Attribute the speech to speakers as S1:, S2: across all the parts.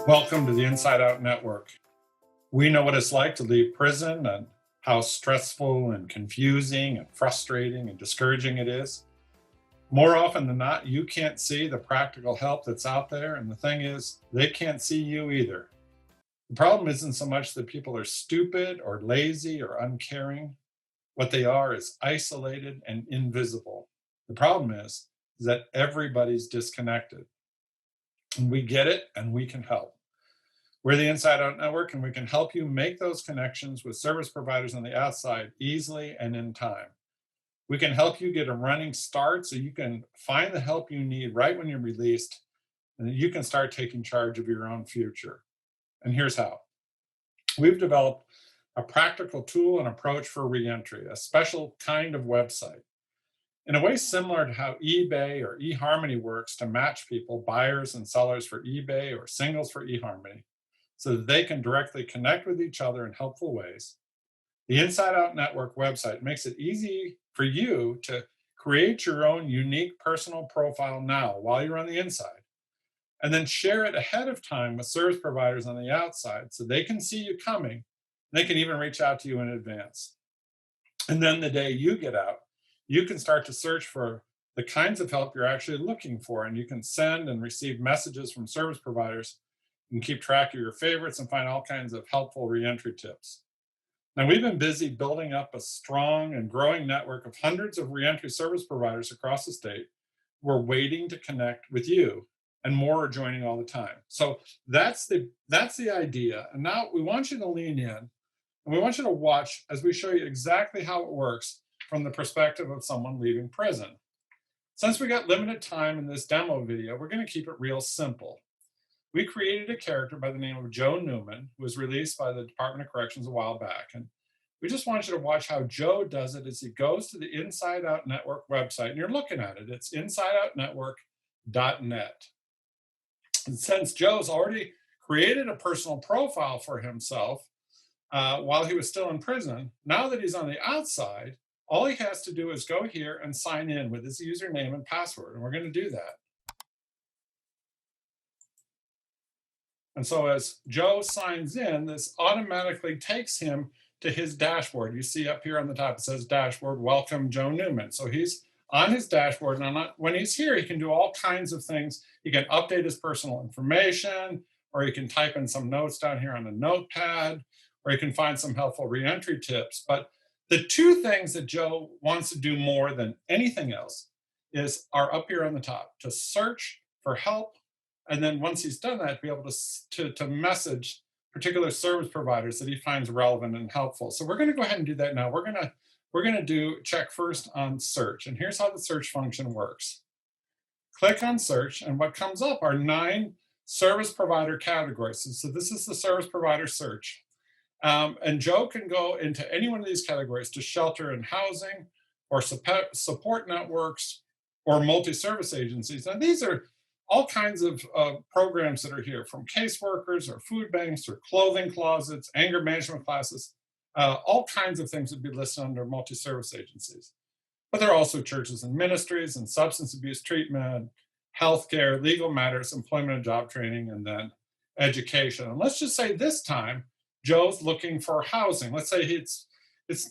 S1: Welcome to the Inside Out Network. We know what it's like to leave prison and how stressful and confusing and frustrating and discouraging it is. More often than not, you can't see the practical help that's out there, and the thing is, they can't see you either. The problem isn't so much that people are stupid or lazy or uncaring. What they are is isolated and invisible. The problem is that everybody's disconnected. And we get it, and we can help. We're the Inside Out Network, and we can help you make those connections with service providers on the outside easily and in time. We can help you get a running start so you can find the help you need right when you're released, and you can start taking charge of your own future. And here's how. We've developed a practical tool and approach for reentry, a special kind of website. In a way similar to how eBay or eHarmony works to match people, buyers and sellers for eBay or singles for eHarmony, so that they can directly connect with each other in helpful ways. The Inside Out Network website makes it easy for you to create your own unique personal profile now while you're on the inside, and then share it ahead of time with service providers on the outside so they can see you coming. They can even reach out to you in advance. And then the day you get out, you can start to search for the kinds of help you're actually looking for, and you can send and receive messages from service providers. You can keep track of your favorites and find all kinds of helpful reentry tips. Now, we've been busy building up a strong and growing network of hundreds of reentry service providers across the state. We're waiting to connect with you, and more are joining all the time. So that's the idea. And now we want you to lean in, and we want you to watch as we show you exactly how it works from the perspective of someone leaving prison. Since we got limited time in this demo video, we're going to keep it real simple. We created a character by the name of Joe Newman, who was released by the Department of Corrections a while back. And we just want you to watch how Joe does it as he goes to the Inside Out Network website. And you're looking at it. It's insideoutnetwork.net. And since Joe's already created a personal profile for himself while he was still in prison, now that he's on the outside, all he has to do is go here and sign in with his username and password. And we're going to do that. And so as Joe signs in, this automatically takes him to his dashboard. You see up here on the top, it says dashboard, welcome Joe Newman. So he's on his dashboard, and when he's here, he can do all kinds of things. He can update his personal information, or he can type in some notes down here on a notepad, or he can find some helpful reentry tips. But the two things that Joe wants to do more than anything else are up here on the top, to search for help. And then once he's done that, be able to message particular service providers that he finds relevant and helpful. So we're going to go ahead and do that now. We're going to check first on search. And here's how the search function works. Click on search, and what comes up are 9 service provider categories. So this is the service provider search. And Joe can go into any one of these categories to shelter and housing, or support networks, or multi-service agencies. And these are all kinds of programs that are here, from caseworkers or food banks or clothing closets, anger management classes, all kinds of things would be listed under multi-service agencies. But there are also churches and ministries and substance abuse treatment, healthcare, legal matters, employment and job training, and then education. And let's just say this time, Joe's looking for housing. Let's say it's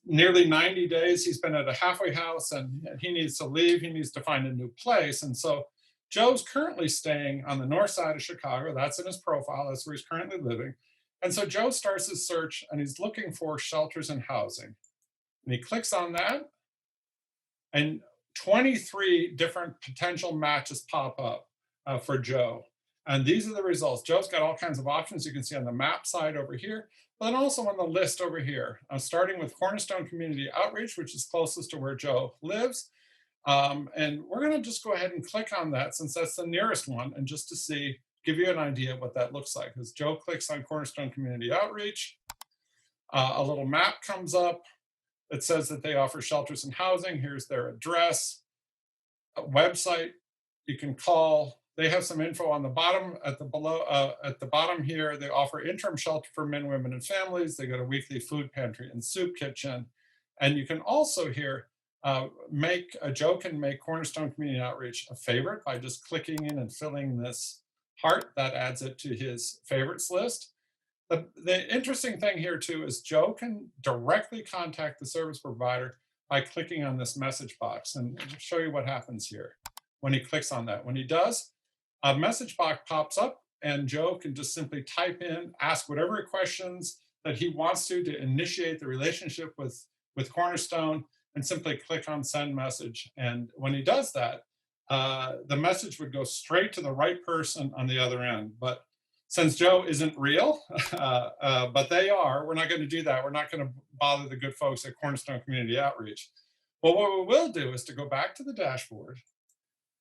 S1: nearly 90 days. He's been at a halfway house and he needs to leave. He needs to find a new place. And so Joe's currently staying on the north side of Chicago. That's in his profile. That's where he's currently living. And so Joe starts his search, and he's looking for shelters and housing. And he clicks on that, and 23 different potential matches pop up for Joe. And these are the results. Joe's got all kinds of options you can see on the map side over here, but then also on the list over here, starting with Cornerstone Community Outreach, which is closest to where Joe lives. And we're going to just go ahead and click on that, since that's the nearest one, and just to give you an idea of what that looks like. As Joe clicks on Cornerstone Community Outreach, a little map comes up. It says that they offer shelters and housing. Here's their address, a website you can call. They have some info on the bottom, at the bottom here. They offer interim shelter for men, women, and families. They got a weekly food pantry and soup kitchen. And you can also here Joe can make Cornerstone Community Outreach a favorite by just clicking in and filling this heart. That adds it to his favorites list. The interesting thing here too is Joe can directly contact the service provider by clicking on this message box, and I'll show you what happens here when he clicks on that. When he does, a message box pops up and Joe can just simply type in, ask whatever questions that he wants to initiate the relationship with Cornerstone, and simply click on send message. And when he does that, the message would go straight to the right person on the other end. But since Joe isn't real, but they are, we're not going to do that. We're not going to bother the good folks at Cornerstone Community Outreach. But what we will do is to go back to the dashboard.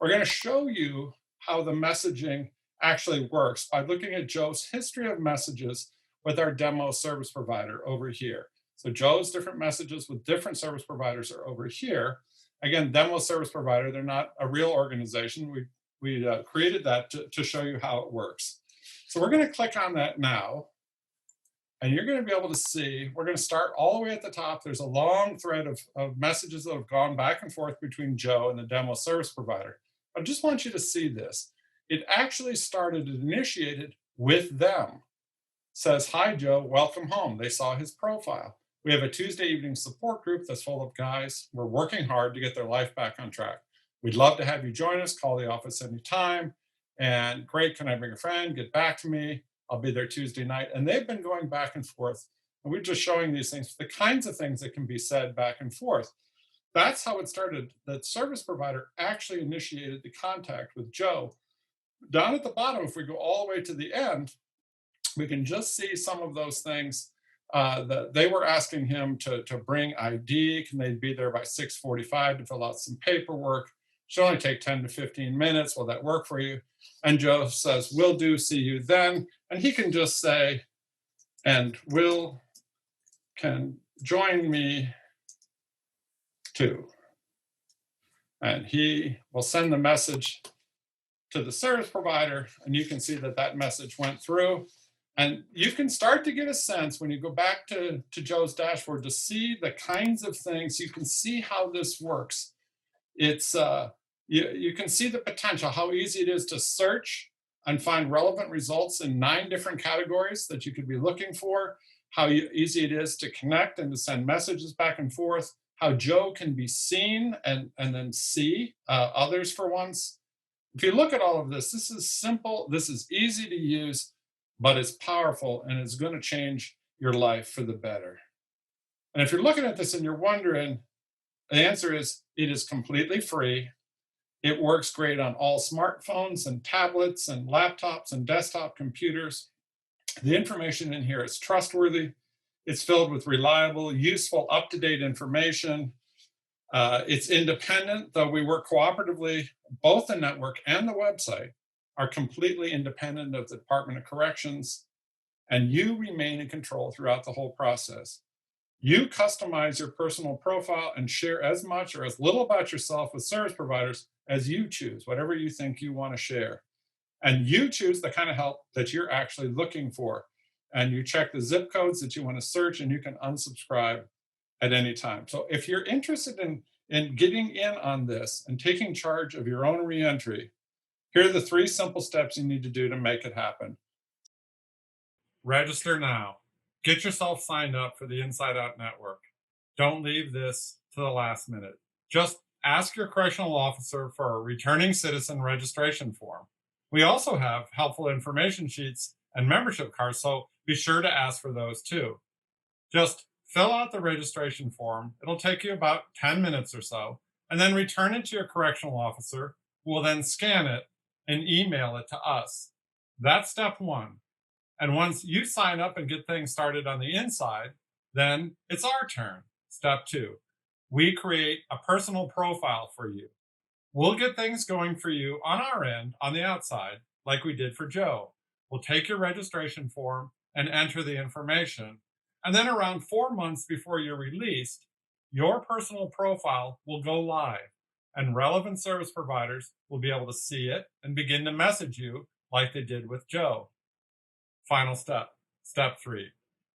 S1: We're going to show you how the messaging actually works by looking at Joe's history of messages with our demo service provider over here. So Joe's different messages with different service providers are over here. Again, demo service provider, they're not a real organization. We created that to show you how it works. So we're going to click on that now. And you're going to be able to see, we're going to start all the way at the top. There's a long thread of messages that have gone back and forth between Joe and the demo service provider. I just want you to see this. It actually started and initiated with them. It says, hi, Joe, welcome home. They saw his profile. We have a Tuesday evening support group that's full of guys. We're working hard to get their life back on track. We'd love to have you join us. Call the office anytime. And great, can I bring a friend? Get back to me. I'll be there Tuesday night. And they've been going back and forth. And we're just showing these things, the kinds of things that can be said back and forth. That's how it started. The service provider actually initiated the contact with Joe. Down at the bottom, if we go all the way to the end, we can just see some of those things that they were asking him to bring ID. Can they be there by 6:45 to fill out some paperwork? Should only take 10 to 15 minutes. Will that work for you? And Joe says, will do, see you then. And he can just say, and Will can join me too. And he will send the message to the service provider, and you can see that that message went through. And you can start to get a sense when you go back to Joe's dashboard to see the kinds of things. You can see how this works. It's you can see the potential, how easy it is to search and find relevant results in 9 different categories that you could be looking for, how easy it is to connect and to send messages back and forth, how Joe can be seen and then see others for once. If you look at all of this, this is simple, this is easy to use, but it's powerful and it's going to change your life for the better. And if you're looking at this and you're wondering, the answer is it is completely free. It works great on all smartphones and tablets and laptops and desktop computers. The information in here is trustworthy. It's filled with reliable, useful, up-to-date information. It's independent, though we work cooperatively. Both the network and the website are completely independent of the Department of Corrections, and you remain in control throughout the whole process. You customize your personal profile and share as much or as little about yourself with service providers as you choose, whatever you think you want to share. And you choose the kind of help that you're actually looking for. And you check the zip codes that you want to search, and you can unsubscribe at any time. So if you're interested in getting in on this and taking charge of your own reentry, here are the 3 simple steps you need to do to make it happen. Register now. Get yourself signed up for the Inside Out Network. Don't leave this to the last minute. Just ask your correctional officer for a returning citizen registration form. We also have helpful information sheets and membership cards, so be sure to ask for those too. Just fill out the registration form. It'll take you about 10 minutes or so, and then return it to your correctional officer, who will then scan it and email it to us. That's step 1. And once you sign up and get things started on the inside, then it's our turn. Step 2, we create a personal profile for you. We'll get things going for you on our end, on the outside, like we did for Joe. We'll take your registration form and enter the information. And then around 4 months before you're released, your personal profile will go live, and relevant service providers will be able to see it and begin to message you like they did with Joe. Final step, step 3.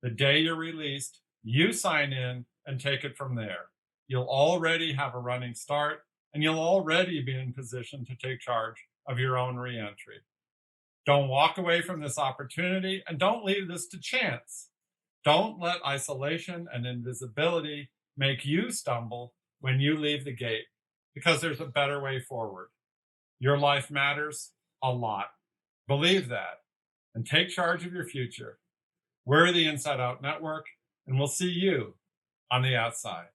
S1: The day you're released, you sign in and take it from there. You'll already have a running start, and you'll already be in position to take charge of your own reentry. Don't walk away from this opportunity, and don't leave this to chance. Don't let isolation and invisibility make you stumble when you leave the gate, because there's a better way forward. Your life matters a lot. Believe that and take charge of your future. We're the Inside Out Network, and we'll see you on the outside.